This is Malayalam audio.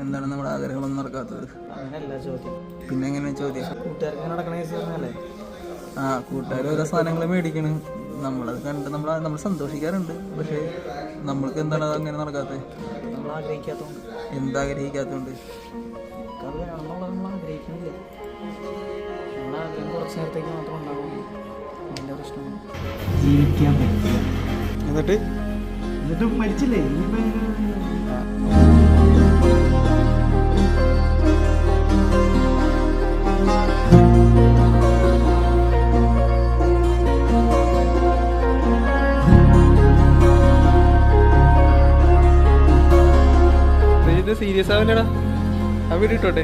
എന്താണ് നമ്മുടെ ആഗ്രഹങ്ങളൊന്നും നടക്കാത്തത്? അങ്ങനെയല്ല ചോദ്യം. പിന്നെ എങ്ങനെ ചോദ്യം? കൂട്ടുകാർക്ക് നടക്കണ കേസ് പറഞ്ഞല്ലേ? ആ, കൂട്ടുകാർ ഓരോ സാധനങ്ങൾ മേടിക്കണം, നമ്മളത് കണ്ട് നമ്മൾ സന്തോഷിക്കാറുണ്ട്. പക്ഷേ നമ്മൾക്ക് എന്താണ് അത് അങ്ങനെ നടക്കാത്തത്? നമ്മൾ ആഗ്രഹിക്കാത്തതുകൊണ്ട്. എന്താഗ്രഹിക്കാത്തതുകൊണ്ട്? അത് വേണമെന്നുള്ളത് നമ്മൾ ആഗ്രഹിക്കുന്നില്ല. നമ്മൾ ആഗ്രഹം കുറച്ച് നേരത്തേക്ക് മാത്രം ഉണ്ടാവുള്ളൂ. അതിൻ്റെ പ്രശ്നമാണ്. ജീവിക്കാൻ പറ്റില്ല. എന്നിട്ട് മരിച്ചില്ലേ? സീരിയസ് ആവില്ലടാ, ആ വീട് ഇട്ടോട്ടെ.